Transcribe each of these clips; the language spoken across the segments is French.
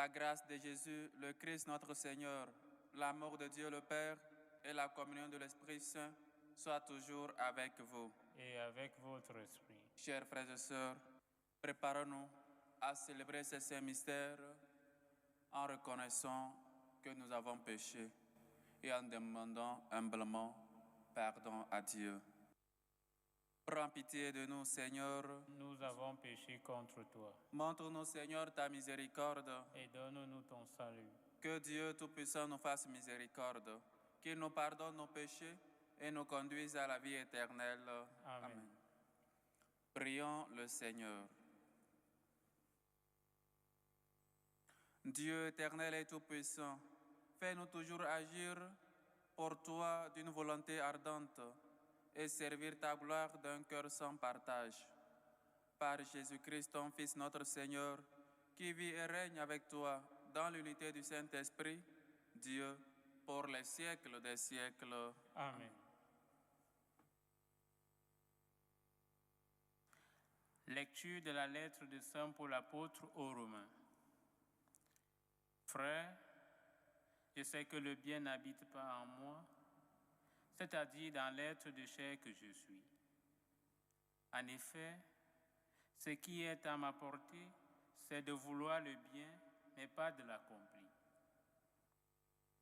La grâce de Jésus, le Christ notre Seigneur, l'amour de Dieu le Père et la communion de l'Esprit Saint soient toujours avec vous. Et avec votre esprit. Chers frères et sœurs, préparons-nous à célébrer ces saints mystères en reconnaissant que nous avons péché et en demandant humblement pardon à Dieu. Prends pitié de nous, Seigneur. Nous avons péché contre toi. Montre-nous, Seigneur, ta miséricorde. Et donne-nous ton salut. Que Dieu Tout-Puissant nous fasse miséricorde, qu'il nous pardonne nos péchés et nous conduise à la vie éternelle. Amen. Prions le Seigneur. Dieu éternel et Tout-Puissant, fais-nous toujours agir pour toi d'une volonté ardente et servir ta gloire d'un cœur sans partage. Par Jésus-Christ, ton Fils, notre Seigneur, qui vit et règne avec toi dans l'unité du Saint-Esprit, Dieu, pour les siècles des siècles. Amen. Lecture de la lettre de Saint Paul apôtre aux Romains. Frères, je sais que le bien n'habite pas en moi, c'est-à-dire dans l'être de chair que je suis. En effet, ce qui est à ma portée, c'est de vouloir le bien, mais pas de l'accomplir.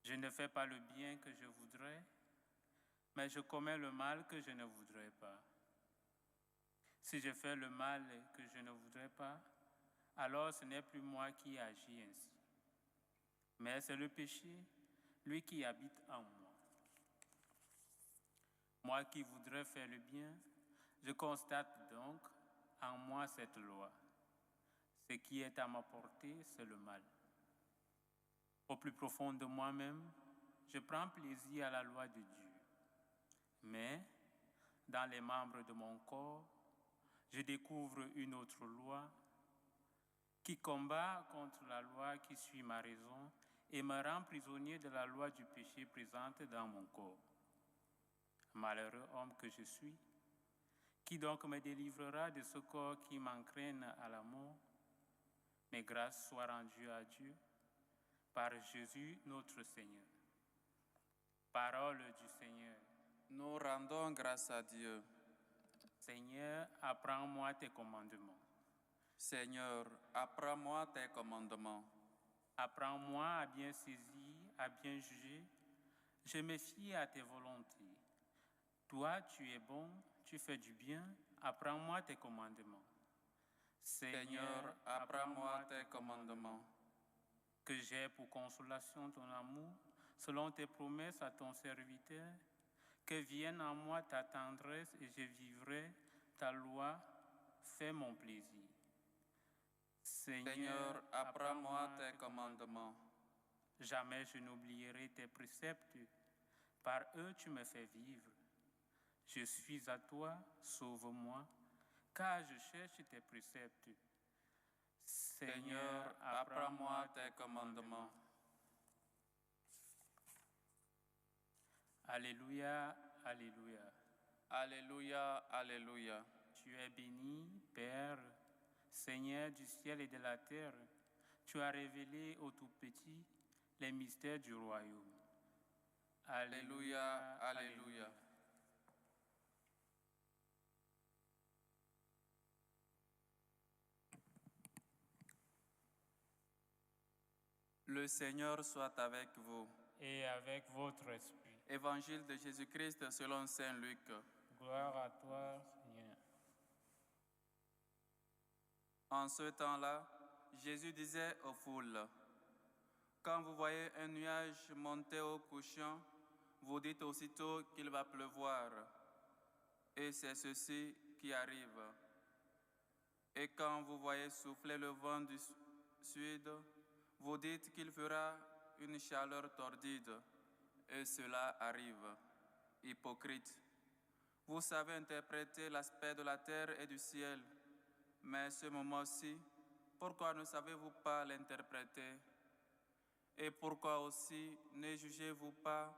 Je ne fais pas le bien que je voudrais, mais je commets le mal que je ne voudrais pas. Si je fais le mal que je ne voudrais pas, alors ce n'est plus moi qui agis ainsi, mais c'est le péché, lui qui habite en moi. Moi qui voudrais faire le bien, je constate donc en moi cette loi. Ce qui est à ma portée, c'est le mal. Au plus profond de moi-même, je prends plaisir à la loi de Dieu. Mais, dans les membres de mon corps, je découvre une autre loi qui combat contre la loi qui suit ma raison et me rend prisonnier de la loi du péché présente dans mon corps. Malheureux homme que je suis, qui donc me délivrera de ce corps qui m'entraîne à la mort? Mais grâce soit rendue à Dieu par Jésus notre Seigneur. Parole du Seigneur. Nous rendons grâce à Dieu. Seigneur, apprends-moi tes commandements. Seigneur, apprends-moi tes commandements. Apprends-moi à bien saisir, à bien juger. Je me fie à tes volontés. Toi, tu es bon, tu fais du bien. Apprends-moi tes commandements. Seigneur, apprends-moi tes commandements. Que j'ai pour consolation ton amour, selon tes promesses à ton serviteur. Que vienne en moi ta tendresse et je vivrai ta loi. Fais mon plaisir. Seigneur, apprends-moi tes commandements. Jamais je n'oublierai tes préceptes. Par eux, tu me fais vivre. Je suis à toi, sauve-moi, car je cherche tes préceptes. Seigneur, apprends-moi tes commandements. Alléluia, alléluia. Alléluia, alléluia. Tu es béni, Père, Seigneur du ciel et de la terre. Tu as révélé aux tout-petits les mystères du royaume. Alléluia, alléluia. Le Seigneur soit avec vous. Et avec votre esprit. Évangile de Jésus-Christ selon saint Luc. Gloire à toi, Seigneur. En ce temps-là, Jésus disait aux foules, « Quand vous voyez un nuage monter au couchant, vous dites aussitôt qu'il va pleuvoir. Et c'est ceci qui arrive. Et quand vous voyez souffler le vent du sud, vous dites qu'il fera une chaleur tordide. Et cela arrive. Hypocrite, vous savez interpréter l'aspect de la terre et du ciel, mais ce moment-ci, pourquoi ne savez-vous pas l'interpréter? Et pourquoi aussi ne jugez-vous pas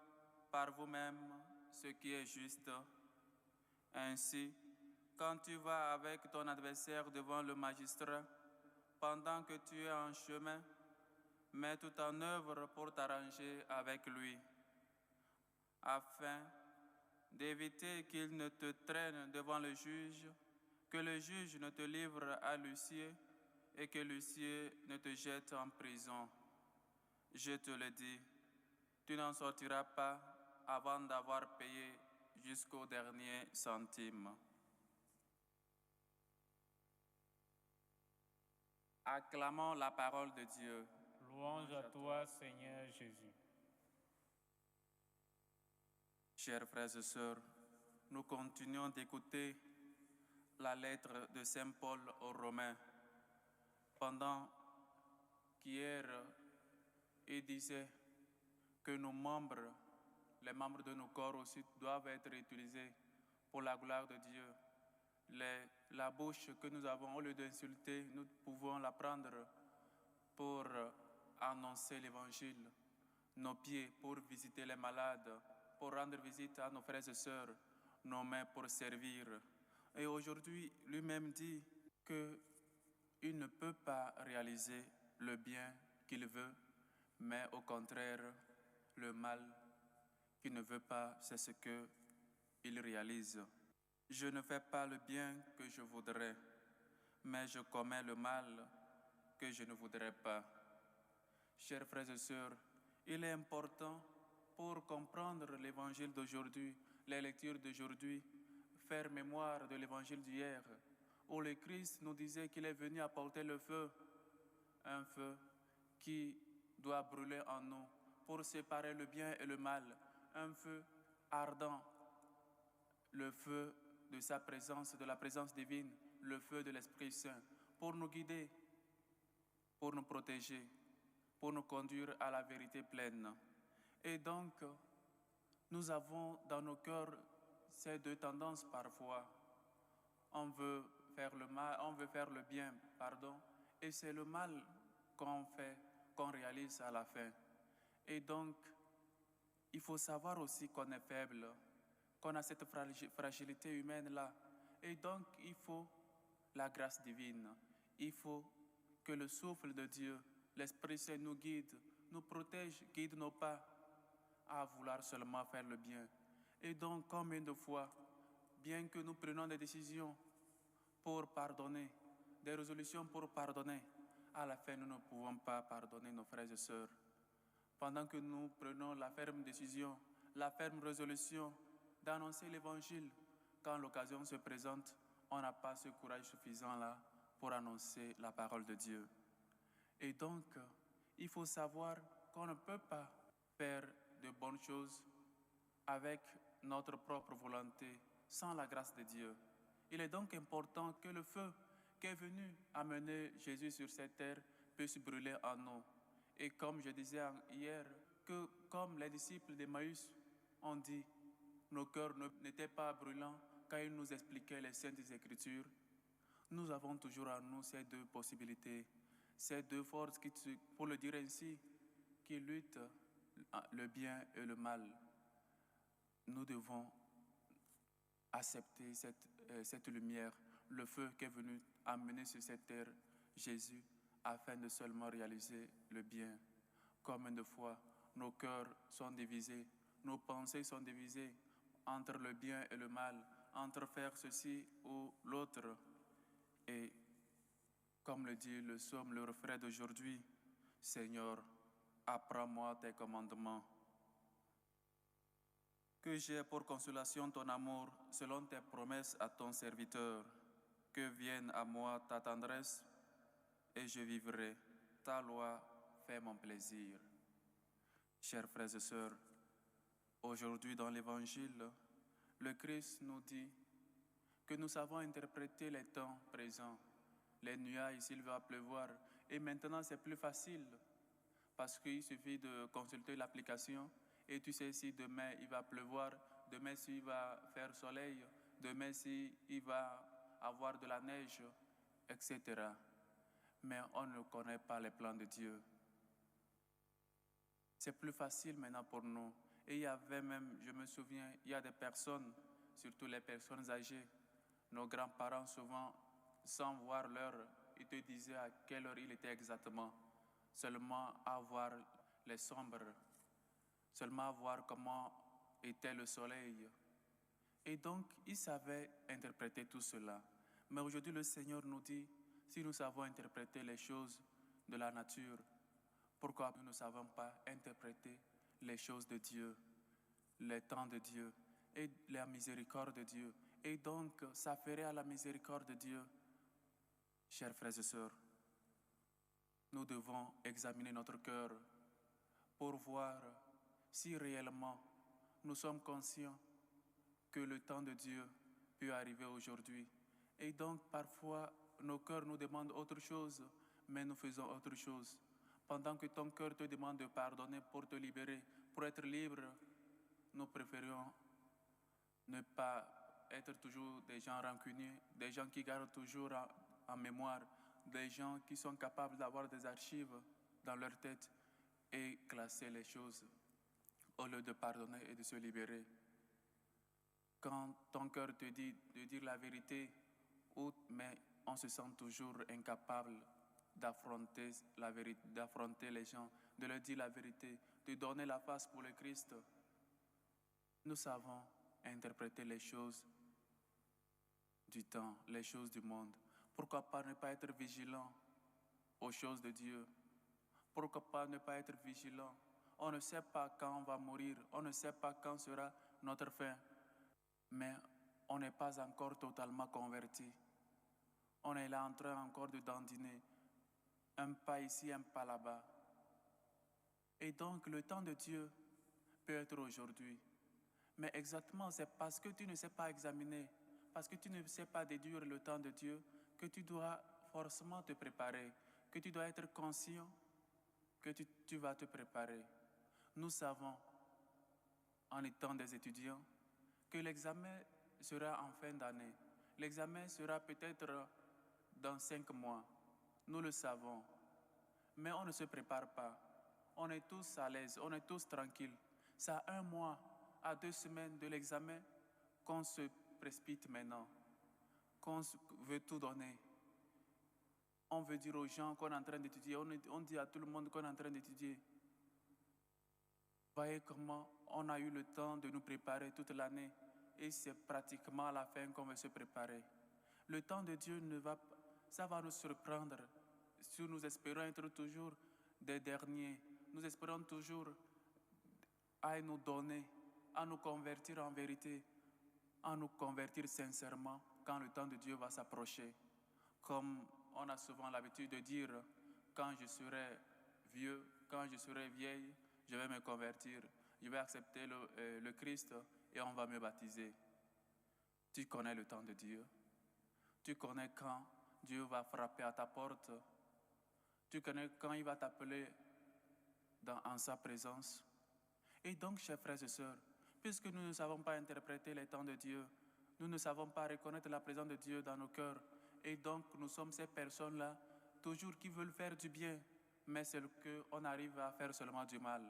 par vous-même ce qui est juste? Ainsi, quand tu vas avec ton adversaire devant le magistrat, pendant que tu es en chemin, mets tout en œuvre pour t'arranger avec lui, afin d'éviter qu'il ne te traîne devant le juge, que le juge ne te livre à l'huissier et que l'huissier ne te jette en prison. Je te le dis, tu n'en sortiras pas avant d'avoir payé jusqu'au dernier centime. Acclamons la parole de Dieu. Louange à toi, Seigneur Jésus. Chers frères et sœurs, nous continuons d'écouter la lettre de Saint Paul aux Romains. Pendant qu'hier, il disait que nos membres, les membres de nos corps aussi, doivent être utilisés pour la gloire de Dieu. La bouche que nous avons, au lieu d'insulter, nous pouvons la prendre pour annoncer l'Évangile. Nos pieds pour visiter les malades, pour rendre visite à nos frères et sœurs, nos mains pour servir. Et aujourd'hui, lui-même dit qu'il ne peut pas réaliser le bien qu'il veut, mais au contraire, le mal qu'il ne veut pas, c'est ce qu'il réalise. Je ne fais pas le bien que je voudrais, mais je commets le mal que je ne voudrais pas. Chers frères et sœurs, il est important pour comprendre l'évangile d'aujourd'hui, les lectures d'aujourd'hui, faire mémoire de l'évangile d'hier, où le Christ nous disait qu'il est venu apporter le feu, un feu qui doit brûler en nous pour séparer le bien et le mal, un feu ardent, le feu de sa présence, de la présence divine, le feu de l'Esprit Saint, pour nous guider, pour nous protéger, pour nous conduire à la vérité pleine. Et donc, nous avons dans nos cœurs ces deux tendances parfois. On veut faire le mal, on veut faire le bien, et c'est le mal qu'on fait, qu'on réalise à la fin. Et donc, il faut savoir aussi qu'on est faible, qu'on a cette fragilité humaine-là. Et donc, il faut la grâce divine. Il faut que le souffle de Dieu, l'Esprit Saint nous guide, nous protège, guide nos pas à vouloir seulement faire le bien. Et donc, combien de fois, bien que nous prenions des décisions pour pardonner, des résolutions pour pardonner, à la fin, nous ne pouvons pas pardonner nos frères et sœurs. Pendant que nous prenons la ferme décision, la ferme résolution d'annoncer l'Évangile, quand l'occasion se présente, on n'a pas ce courage suffisant-là pour annoncer la parole de Dieu. Et donc, il faut savoir qu'on ne peut pas faire de bonnes choses avec notre propre volonté, sans la grâce de Dieu. Il est donc important que le feu qui est venu amener Jésus sur cette terre puisse brûler en nous. Et comme je disais hier, que comme les disciples d'Emmaüs ont dit, nos cœurs n'étaient pas brûlants quand ils nous expliquaient les Saintes Écritures, nous avons toujours en nous ces deux possibilités, ces deux forces, pour le dire ainsi, qui luttent le bien et le mal. Nous devons accepter cette lumière, le feu qui est venu amener sur cette terre Jésus, afin de seulement réaliser le bien. Combien de fois nos cœurs sont divisés, nos pensées sont divisées entre le bien et le mal, entre faire ceci ou l'autre. Et comme le dit le psaume, le refrain d'aujourd'hui, Seigneur, apprends-moi tes commandements. Que j'ai pour consolation ton amour, selon tes promesses à ton serviteur. Que vienne à moi ta tendresse, et je vivrai. Ta loi fait mon plaisir. Chers frères et sœurs, aujourd'hui dans l'Évangile, le Christ nous dit que nous savons interpréter les temps présents. Les nuages, s'il va pleuvoir. Et maintenant, c'est plus facile parce qu'il suffit de consulter l'application et tu sais si demain il va pleuvoir, demain s'il va faire soleil, demain s'il va avoir de la neige, etc. Mais on ne connaît pas les plans de Dieu. C'est plus facile maintenant pour nous. Et il y avait même, je me souviens, il y a des personnes, surtout les personnes âgées, nos grands-parents souvent, sans voir l'heure, ils te disaient à quelle heure il était exactement. seulement à voir les sombres, seulement à voir comment était le soleil. Et donc, ils savaient interpréter tout cela. Mais aujourd'hui, le Seigneur nous dit, si nous savons interpréter les choses de la nature, pourquoi nous ne savons pas interpréter les choses de Dieu, les temps de Dieu et la miséricorde de Dieu, et donc s'affairer à la miséricorde de Dieu? Chers frères et sœurs, nous devons examiner notre cœur pour voir si réellement nous sommes conscients que le temps de Dieu peut arriver aujourd'hui. Et donc parfois nos cœurs nous demandent autre chose, mais nous faisons autre chose. Pendant que ton cœur te demande de pardonner pour te libérer, pour être libre, nous préférons ne pas être toujours des gens rancuniers, des gens qui gardent toujours en mémoire, des gens qui sont capables d'avoir des archives dans leur tête et classer les choses au lieu de pardonner et de se libérer. Quand ton cœur te dit de dire la vérité, mais on se sent toujours incapable d'affronter la vérité, d'affronter les gens, de leur dire la vérité, de donner la face pour le Christ. Nous savons interpréter les choses du temps, les choses du monde. Pourquoi pas ne pas être vigilant aux choses de Dieu? Pourquoi pas ne pas être vigilant? On ne sait pas quand on va mourir, on ne sait pas quand sera notre fin, mais on n'est pas encore totalement converti. On est là en train encore de dandiner, un pas ici, un pas là-bas. Et donc le temps de Dieu peut être aujourd'hui. Mais exactement, c'est parce que tu ne sais pas examiner, parce que tu ne sais pas déduire le temps de Dieu, que tu dois forcément te préparer, que tu dois être conscient que tu vas te préparer. Nous savons, en étant des étudiants, que l'examen sera en fin d'année. L'examen sera peut-être dans 5 mois. Nous le savons. Mais on ne se prépare pas. On est tous à l'aise, on est tous tranquilles. C'est à 1 mois, à 2 semaines de l'examen qu'on se précipite maintenant, qu'on veut tout donner. On veut dire aux gens qu'on est en train d'étudier, on dit à tout le monde qu'on est en train d'étudier. Voyez comment on a eu le temps de nous préparer toute l'année et c'est pratiquement à la fin qu'on veut se préparer. Le temps de Dieu ça va nous surprendre si nous espérons être toujours des derniers. Nous espérons toujours à nous donner, à nous convertir en vérité, à nous convertir sincèrement quand le temps de Dieu va s'approcher. Comme on a souvent l'habitude de dire, quand je serai vieux, quand je serai vieille, je vais me convertir, je vais accepter le Christ et on va me baptiser. Tu connais le temps de Dieu. Tu connais quand Dieu va frapper à ta porte. Tu connais quand il va t'appeler en sa présence. Et donc, chers frères et sœurs, puisque nous ne savons pas interpréter les temps de Dieu, nous ne savons pas reconnaître la présence de Dieu dans nos cœurs, et donc nous sommes ces personnes-là, toujours qui veulent faire du bien, mais c'est qu'on arrive à faire seulement du mal.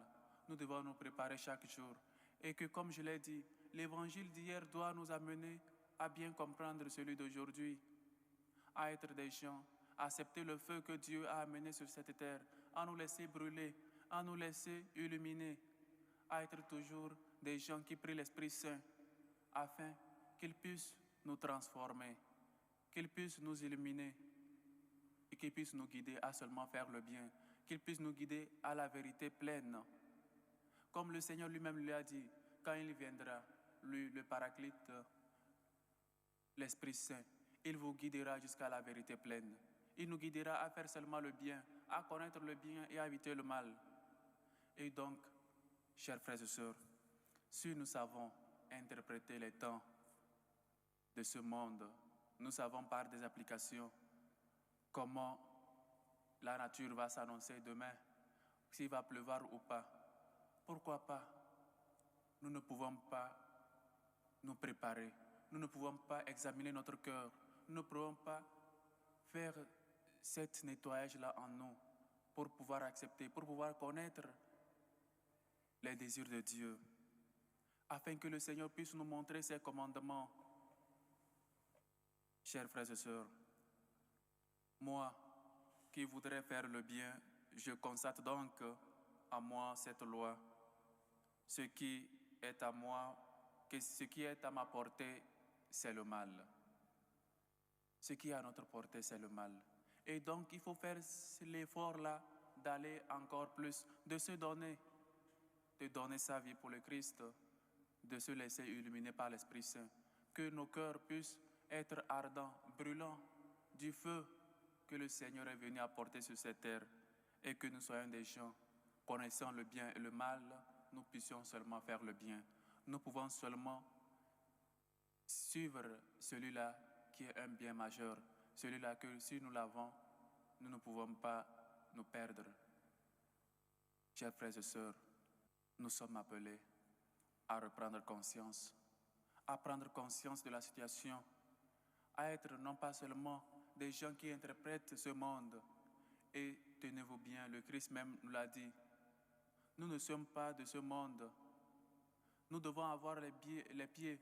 Nous devons nous préparer chaque jour. Et que, comme je l'ai dit, l'évangile d'hier doit nous amener à bien comprendre celui d'aujourd'hui, à être des gens, à accepter le feu que Dieu a amené sur cette terre, à nous laisser brûler, à nous laisser illuminer, à être toujours des gens qui prient l'Esprit Saint, afin qu'il puisse nous transformer, qu'il puisse nous illuminer et qu'il puisse nous guider à seulement faire le bien, qu'il puisse nous guider à la vérité pleine. Comme le Seigneur lui-même lui a dit, quand il viendra, lui, le Paraclite, l'Esprit Saint, il vous guidera jusqu'à la vérité pleine. Il nous guidera à faire seulement le bien, à connaître le bien et à éviter le mal. Et donc, chers frères et sœurs, si nous savons interpréter les temps de ce monde, nous savons par des applications comment la nature va s'annoncer demain, s'il va pleuvoir ou pas. Pourquoi pas? Nous ne pouvons pas nous préparer, nous ne pouvons pas examiner notre cœur, nous ne pouvons pas faire cet nettoyage-là en nous pour pouvoir accepter, pour pouvoir connaître les désirs de Dieu, afin que le Seigneur puisse nous montrer ses commandements. Chers frères et sœurs, moi qui voudrais faire le bien, Je constate donc à moi cette loi. Ce qui est à moi, ce qui est à ma portée, c'est le mal. Ce qui est à notre portée, c'est le mal. Et donc, il faut faire l'effort là d'aller encore plus, de se donner, de donner sa vie pour le Christ, de se laisser illuminer par l'Esprit Saint, que nos cœurs puissent être ardents, brûlants du feu que le Seigneur est venu apporter sur cette terre et que nous soyons des gens connaissant le bien et le mal, nous puissions seulement faire le bien. Nous pouvons seulement suivre celui-là qui est un bien majeur, celui-là que si nous l'avons, nous ne pouvons pas nous perdre. Chers frères et sœurs, nous sommes appelés à reprendre conscience, à prendre conscience de la situation, à être non pas seulement des gens qui interprètent ce monde. Et tenez-vous bien, le Christ même nous l'a dit, nous ne sommes pas de ce monde. Nous devons avoir les pieds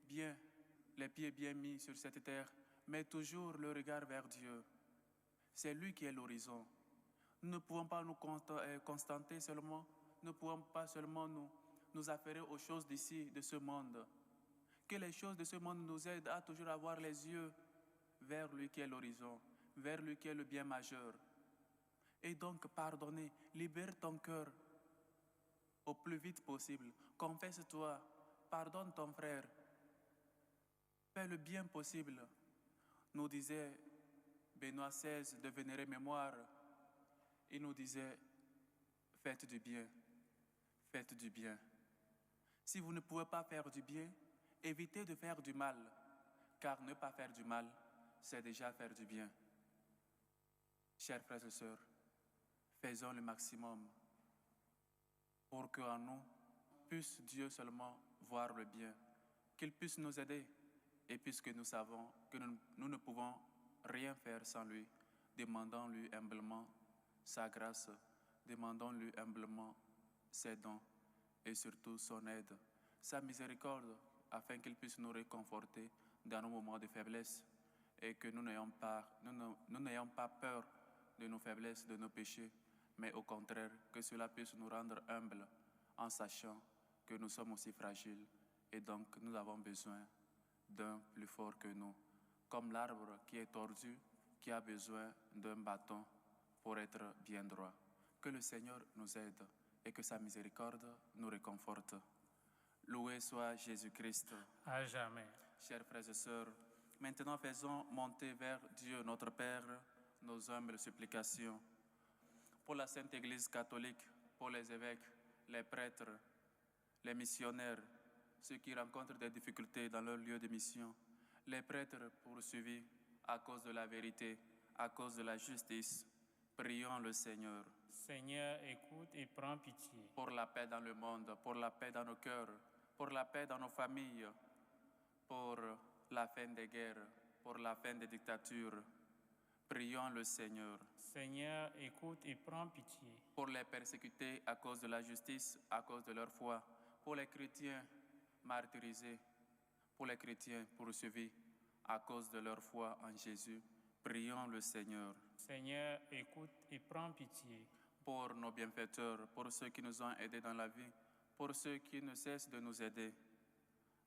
bien mis sur cette terre, mais toujours le regard vers Dieu. C'est lui qui est l'horizon. Nous ne pouvons pas nous constater seulement, nous ne pouvons pas seulement nous affairer aux choses d'ici, de ce monde. Que les choses de ce monde nous aident à toujours avoir les yeux vers lui qui est l'horizon, vers lui qui est le bien majeur. Et donc, pardonnez, libère ton cœur au plus vite possible. Confesse-toi, pardonne ton frère. Fais le bien possible. Nous disait Benoît XVI de vénérer mémoire. Il nous disait, faites du bien, faites du bien. Si vous ne pouvez pas faire du bien, évitez de faire du mal, car ne pas faire du mal, c'est déjà faire du bien. Chers frères et sœurs, faisons le maximum pour qu'en nous puisse Dieu seulement voir le bien, qu'il puisse nous aider. Et puisque nous savons que nous ne pouvons rien faire sans lui, demandons-lui humblement sa grâce, demandons-lui humblement ses dons et surtout son aide, sa miséricorde, afin qu'il puisse nous réconforter dans nos moments de faiblesse et que nous n'ayons pas peur de nos faiblesses, de nos péchés, mais au contraire, que cela puisse nous rendre humbles en sachant que nous sommes aussi fragiles et donc nous avons besoin d'un plus fort que nous, comme l'arbre qui est tordu, qui a besoin d'un bâton pour être bien droit. Que le Seigneur nous aide et que sa miséricorde nous réconforte. Loué soit Jésus-Christ. À jamais. Chers frères et sœurs, maintenant faisons monter vers Dieu notre Père nos humbles supplications. Pour la Sainte Église catholique, pour les évêques, les prêtres, les missionnaires, ceux qui rencontrent des difficultés dans leur lieu de mission, les prêtres poursuivis à cause de la vérité, à cause de la justice, prions le Seigneur. Seigneur, écoute et prends pitié. Pour la paix dans le monde, pour la paix dans nos cœurs, pour la paix dans nos familles, pour la fin des guerres, pour la fin des dictatures, prions le Seigneur. Seigneur, écoute et prends pitié. Pour les persécutés à cause de la justice, à cause de leur foi, pour les chrétiens martyrisés, pour les chrétiens poursuivis à cause de leur foi en Jésus, prions le Seigneur. Seigneur, écoute et prends pitié. Pour nos bienfaiteurs, pour ceux qui nous ont aidés dans la vie, pour ceux qui ne cessent de nous aider,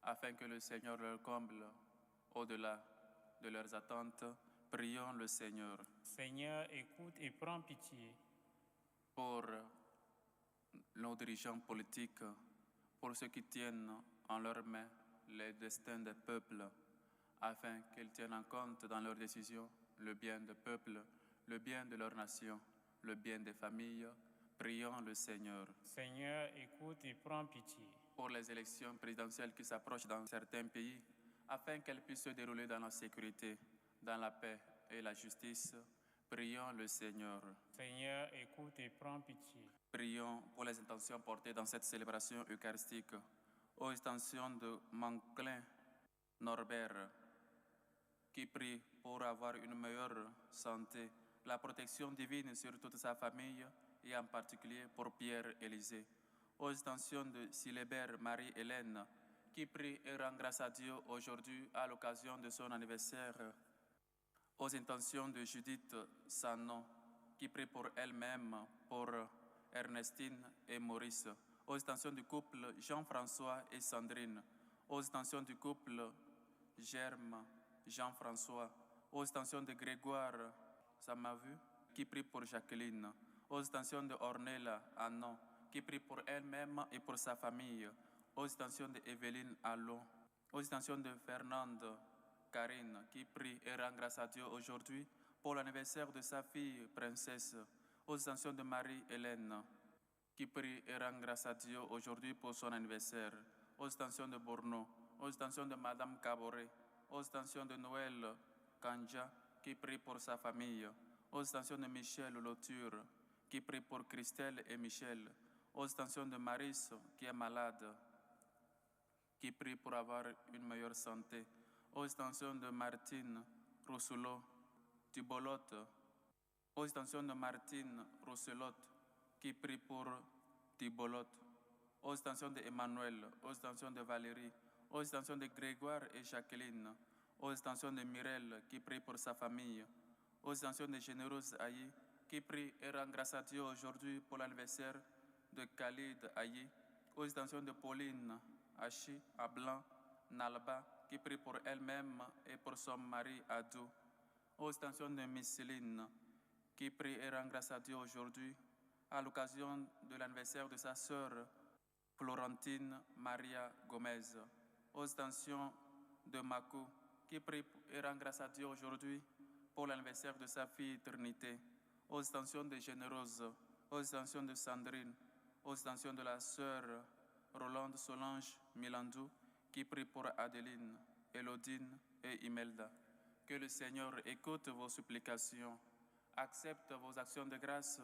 afin que le Seigneur leur comble au-delà de leurs attentes, prions le Seigneur. Seigneur, écoute et prends pitié. Pour nos dirigeants politiques, pour ceux qui tiennent en leurs mains les destins des peuples, afin qu'ils tiennent en compte dans leurs décisions le bien des peuples, le bien de leur nation, le bien des familles, prions le Seigneur. Seigneur, écoute et prends pitié. Pour les élections présidentielles qui s'approchent dans certains pays, afin qu'elles puissent se dérouler dans la sécurité, dans la paix et la justice, prions le Seigneur. Seigneur, écoute et prends pitié. Prions pour les intentions portées dans cette célébration eucharistique, aux intentions de Manclin Norbert, qui prie pour avoir une meilleure santé, la protection divine sur toute sa famille et en particulier pour Pierre-Élisée. Aux intentions de Silébert Marie-Hélène, qui prie et rend grâce à Dieu aujourd'hui à l'occasion de son anniversaire. Aux intentions de Judith Sanon, qui prie pour elle-même, pour Ernestine et Maurice. Aux intentions du couple Jean-François et Sandrine. Aux intentions du couple Germe, Jean-François. Aux intentions de Grégoire, ça m'a vu, qui prie pour Jacqueline. Aux intentions de Ornella, Anon, qui prie pour elle-même et pour sa famille. Aux intentions de Evelyne Allon. Aux intentions de Fernande, Karine, qui prie et rend grâce à Dieu aujourd'hui pour l'anniversaire de sa fille, princesse. Aux intentions de Marie-Hélène, qui prie et rend grâce à Dieu aujourd'hui pour son anniversaire. Aux intentions de Bourneau, aux intentions de Madame Caboret, aux intentions de Noël Kanja, qui prie pour sa famille. Aux intentions de Michel Loture, qui prie pour Christelle et Michel. Aux intentions de Maris, qui est malade, qui prie pour avoir une meilleure santé. Aux intentions de Martine Rousselot, Tibolotte. Aux intentions de Martine Rousselot, qui prie pour Tibolotte. Aux intentions de Emmanuel, aux intentions de Valérie, aux intentions de Grégoire et Jacqueline, aux intentions de Mirelle, qui prie pour sa famille, aux intentions de Généreuse Aïe, qui prie et rend grâce à Dieu aujourd'hui pour l'anniversaire de Khalid Aïe, aux intentions de Pauline Achi, Ablan, Nalba, qui prie pour elle-même et pour son mari Adou, aux intentions de Miss Céline, qui prie et rend grâce à Dieu aujourd'hui à l'occasion de l'anniversaire de sa sœur Florentine Maria Gomez, aux intentions de Makou, qui prie et rend grâce à Dieu aujourd'hui pour l'anniversaire de sa fille Trinité, aux intentions de Généreuse, aux intentions de Sandrine, aux intentions de la sœur Rolande Solange Milandou, qui prie pour Adeline, Elodine et Imelda. Que le Seigneur écoute vos supplications, accepte vos actions de grâce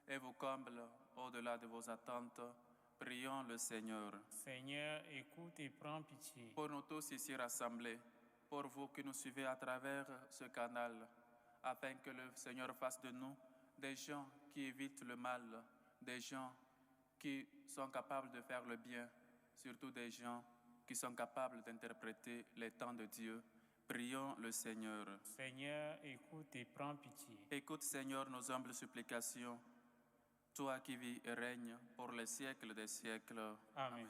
et vous comble au-delà de vos attentes. Prions le Seigneur. Seigneur, écoute et prends pitié. Pour nous tous ici rassemblés, pour vous qui nous suivez à travers ce canal, afin que le Seigneur fasse de nous des gens qui évitent le mal, des gens qui sont capables de faire le bien, surtout des gens qui sont capables d'interpréter les temps de Dieu. Prions le Seigneur. Seigneur, écoute et prends pitié. Écoute, Seigneur, nos humbles supplications, toi qui vis et règnes pour les siècles des siècles. Amen.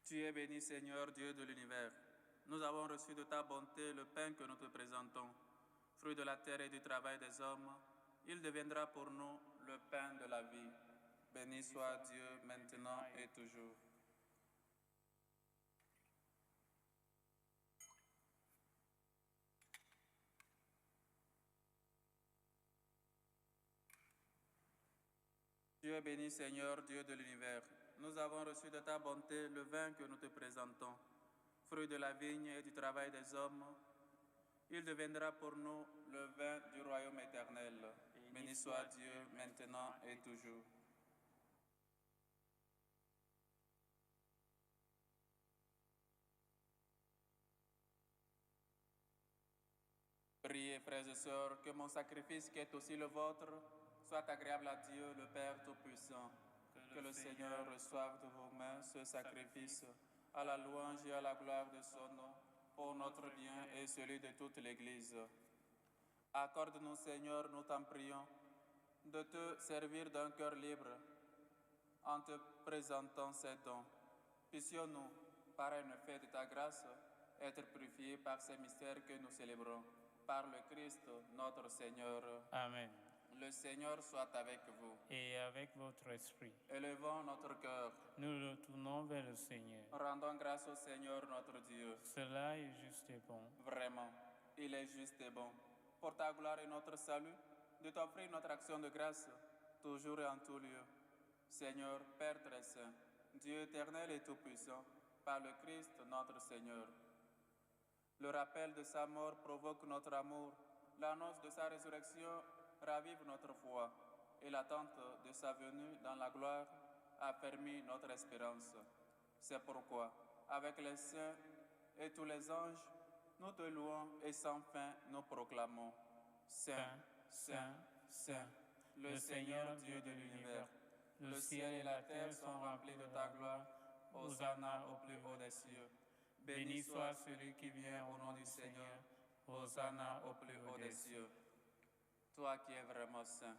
Tu es béni, Seigneur, Dieu de l'univers. Nous avons reçu de ta bonté le pain que nous te présentons, fruit de la terre et du travail des hommes. Il deviendra pour nous le pain de la vie. Béni soit Dieu maintenant et toujours. Tu es béni, Seigneur, Dieu de l'univers. Nous avons reçu de ta bonté le vin que nous te présentons, fruit de la vigne et du travail des hommes. Il deviendra pour nous le vin du royaume éternel. Béni soit Dieu maintenant et toujours. Priez, frères et sœurs, que mon sacrifice, qui est aussi le vôtre, soit agréable à Dieu, le Père Tout-Puissant. Que le Seigneur reçoive de vos mains ce sacrifice à la louange et à la gloire de son nom, pour notre bien et celui de toute l'Église. Accorde-nous, Seigneur, nous t'en prions, de te servir d'un cœur libre en te présentant ces dons. Puissions-nous, par un effet de ta grâce, être purifiés par ces mystères que nous célébrons. Par le Christ, notre Seigneur. Amen. Le Seigneur soit avec vous. Et avec votre esprit. Élevons notre cœur. Nous le tournons vers le Seigneur. Rendons grâce au Seigneur notre Dieu. Cela est juste et bon. Vraiment, il est juste et bon. Pour ta gloire et notre salut, de t'offrir notre action de grâce, toujours et en tout lieu. Seigneur, Père très saint, Dieu éternel et tout-puissant, par le Christ notre Seigneur. Le rappel de sa mort provoque notre amour, l'annonce de sa résurrection ravive notre foi, et l'attente de sa venue dans la gloire affermi notre espérance. C'est pourquoi, avec les saints et tous les anges, nous te louons et sans fin nous proclamons. Saint, Saint, Saint, le Seigneur Dieu de l'univers. Le ciel et la terre sont remplis de ta gloire. Hosanna au plus haut des cieux. Béni soit celui qui vient au nom du Seigneur. Hosanna au plus haut des cieux. Toi qui es vraiment saint,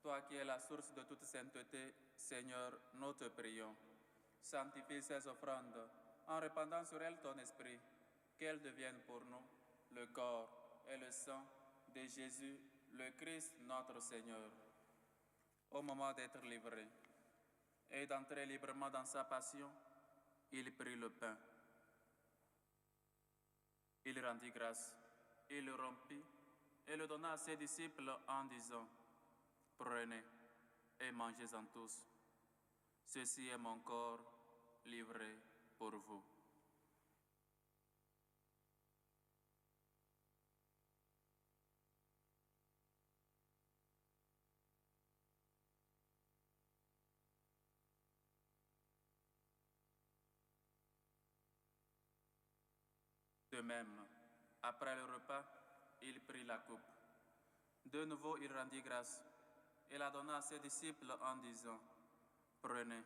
toi qui es la source de toute sainteté, Seigneur, nous te prions. Sanctifie ces offrandes en répandant sur elles ton esprit, qu'elles deviennent pour nous le corps et le sang de Jésus, le Christ, notre Seigneur. Au moment d'être livré et d'entrer librement dans sa passion, il prit le pain. Il rendit grâce, il le rompit et le donna à ses disciples en disant, « Prenez et mangez-en tous. Ceci est mon corps livré pour vous. » De même, après le repas, il prit la coupe. De nouveau, il rendit grâce et la donna à ses disciples en disant, « Prenez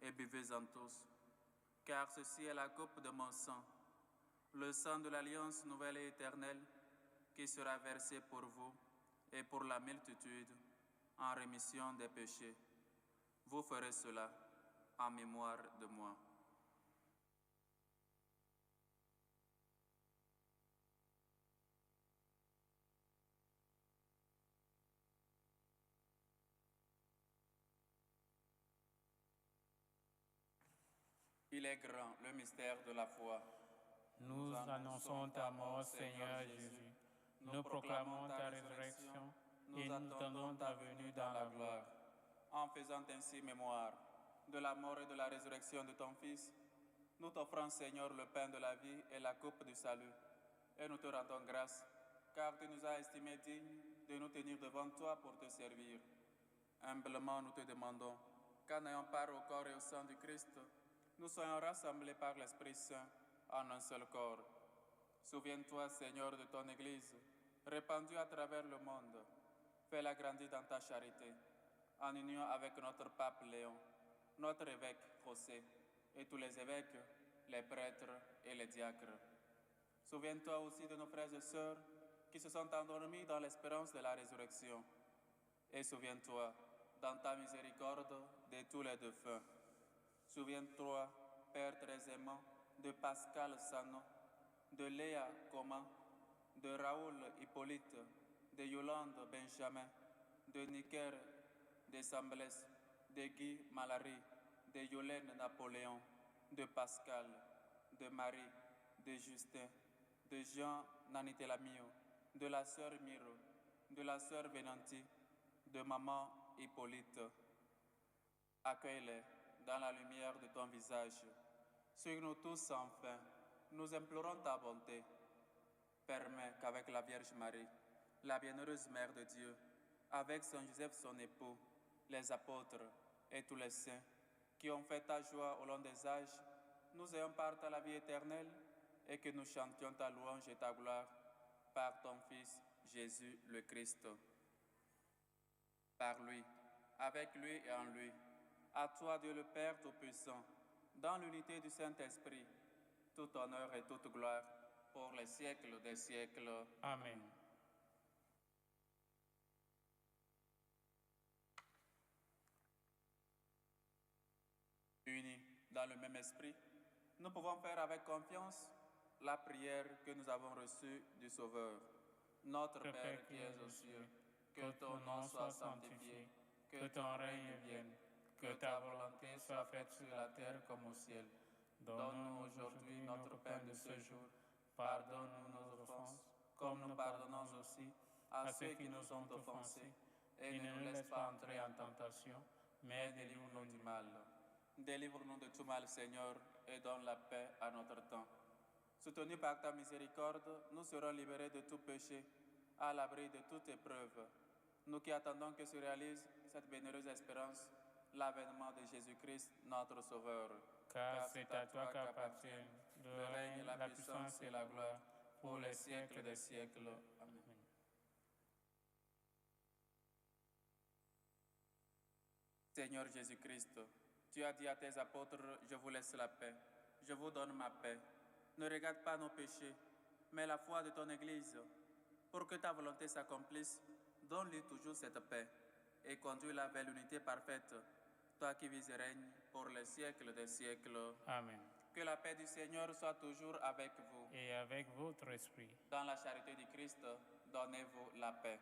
et buvez-en tous, car ceci est la coupe de mon sang, le sang de l'alliance nouvelle et éternelle, qui sera versé pour vous et pour la multitude en rémission des péchés. Vous ferez cela en mémoire de moi. » Il est grand, le mystère de la foi. Nous annonçons ta mort, Seigneur Jésus. Nous proclamons ta résurrection et nous attendons ta venue dans la gloire. En faisant ainsi mémoire de la mort et de la résurrection de ton Fils, nous t'offrons, Seigneur, le pain de la vie et la coupe du salut. Et nous te rendons grâce, car tu nous as estimés dignes de nous tenir devant toi pour te servir. Humblement, nous te demandons qu'en ayant part au corps et au sang du Christ, nous soyons rassemblés par l'Esprit Saint en un seul corps. Souviens-toi, Seigneur, de ton Église, répandue à travers le monde. Fais-la grandir dans ta charité, en union avec notre pape Léon, notre évêque José, et tous les évêques, les prêtres et les diacres. Souviens-toi aussi de nos frères et sœurs qui se sont endormis dans l'espérance de la résurrection. Et souviens-toi, dans ta miséricorde, de tous les défunts. Souviens-toi, Père très aimant, de Pascal Sano, de Léa Coman, de Raoul Hippolyte, de Yolande Benjamin, de Niker de Sambles, de Guy Malary, de Yolène Napoléon, de Pascal, de Marie, de Justin, de Jean Nanitelamio, de la sœur Miro, de la sœur Venanti, de maman Hippolyte. Accueille-les dans la lumière de ton visage. Sur nous tous enfin, nous implorons ta bonté. Permets qu'avec la Vierge Marie, la bienheureuse Mère de Dieu, avec Saint Joseph son époux, les apôtres et tous les saints qui ont fait ta joie au long des âges, nous ayons part à la vie éternelle et que nous chantions ta louange et ta gloire par ton Fils Jésus le Christ. Par lui, avec lui et en lui, à toi Dieu le Père Tout-Puissant, dans l'unité du Saint-Esprit, tout honneur et toute gloire pour les siècles des siècles. Amen. Unis dans le même esprit, nous pouvons faire avec confiance la prière que nous avons reçue du Sauveur. Notre Père qui es aux cieux, que ton nom soit sanctifié, que ton règne vienne, que ta volonté soit faite sur la terre comme au ciel. Donne-nous aujourd'hui notre pain de ce jour. Pardonne-nous nos offenses, comme nous pardonnons aussi à ceux qui nous ont offensés. Et ne nous laisse pas entrer en tentation, mais délivre-nous du mal. Délivre-nous de tout mal, Seigneur, et donne la paix à notre temps. Soutenus par ta miséricorde, nous serons libérés de tout péché, à l'abri de toute épreuve. Nous qui attendons que se réalise cette bienheureuse espérance, l'avènement de Jésus-Christ, notre Sauveur. Car c'est à toi qu'appartiennent le règne, la puissance et la gloire pour les siècles des siècles. Amen. Seigneur Jésus-Christ, tu as dit à tes apôtres, je vous laisse la paix, je vous donne ma paix. Ne regarde pas nos péchés, mais la foi de ton Église. Pour que ta volonté s'accomplisse, donne-lui toujours cette paix et conduis-la vers l'unité parfaite, toi qui vis et règnes pour les siècles des siècles. Amen. Que la paix du Seigneur soit toujours avec vous. Et avec votre esprit. Dans la charité du Christ, donnez-vous la paix.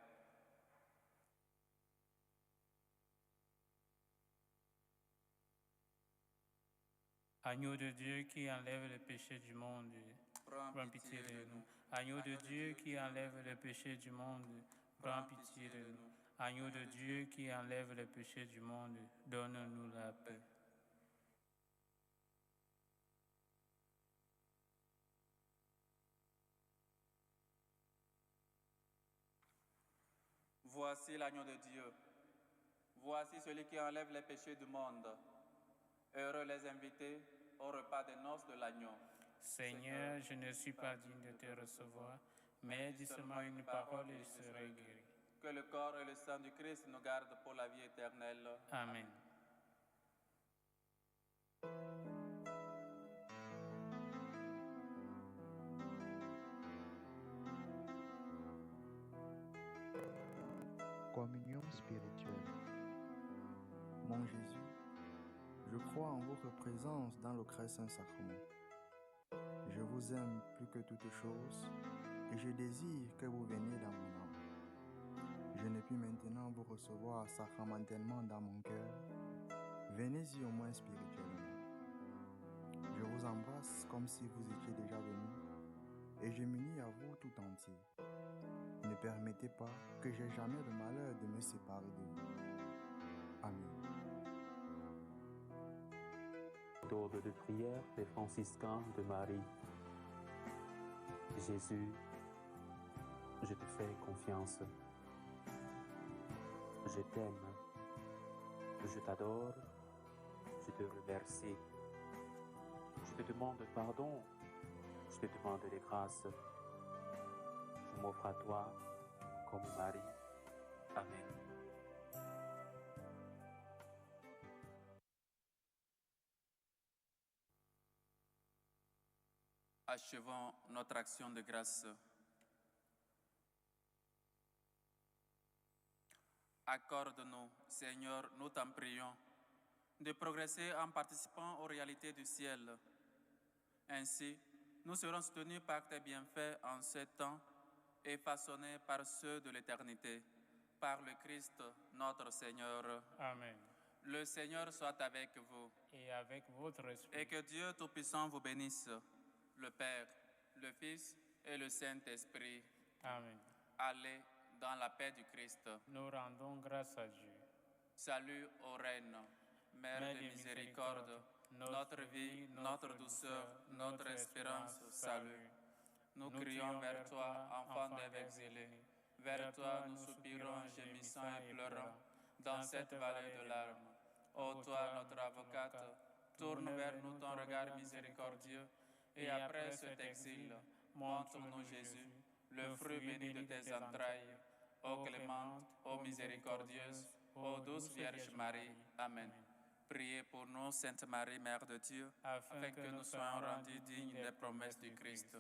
Agneau de Dieu qui enlève le péché du monde, prends pitié de nous. Agneau de Dieu qui enlève le péché du monde, prends pitié de nous. Agneau de Dieu qui enlève le péché du monde, donne-nous la paix. Voici l'agneau de Dieu. Voici celui qui enlève les péchés du monde. Heureux les invités au repas des noces de l'agneau. Seigneur, je ne suis pas digne de te recevoir, mais dis seulement une parole et je serai guéri. Que le corps et le sang du Christ nous gardent pour la vie éternelle. Amen. Communion spirituelle. Mon Jésus, je crois en votre présence dans le très saint sacrement. Je vous aime plus que toute chose et je désire que vous veniez dans mon âme. Je ne puis maintenant vous recevoir sacramentellement dans mon cœur. Venez-y au moins spirituellement. Je vous embrasse comme si vous étiez déjà venu et je m'unis à vous tout entier. Ne permettez pas que j'aie jamais le malheur de me séparer de vous. Amen. D'ordre de prière des franciscains de Marie. Jésus, je te fais confiance. Je t'aime. Je t'adore. Je te remercie. Je te demande pardon. Je te demande des grâces. Je m'offre à toi comme Marie. Amen. Achevons notre action de grâce. Accorde-nous, Seigneur, nous t'en prions, de progresser en participant aux réalités du ciel. Ainsi, nous serons soutenus par tes bienfaits en ce temps et façonnés par ceux de l'éternité, par le Christ, notre Seigneur. Amen. Le Seigneur soit avec vous. Et avec votre esprit. Et que Dieu Tout-Puissant vous bénisse, le Père, le Fils et le Saint-Esprit. Amen. Allez dans la paix du Christ. Nous rendons grâce à Dieu. Salut aux reines, Mère de miséricorde, notre vie, notre douceur, notre espérance, salut. Nous crions vers toi, enfant d'Ève exilé. Vers toi nous soupirons, gémissant et pleurant, dans cette vallée de larmes. Ô toi, notre avocate, tourne vers nous ton regard miséricordieux, et après cet exil, montre-nous Jésus, le fruit béni de tes entrailles. Ô clémente, ô miséricordieuse, ô douce Vierge Marie. Amen. Priez pour nous, Sainte Marie, Mère de Dieu, afin que nous soyons rendus dignes des promesses du Christ.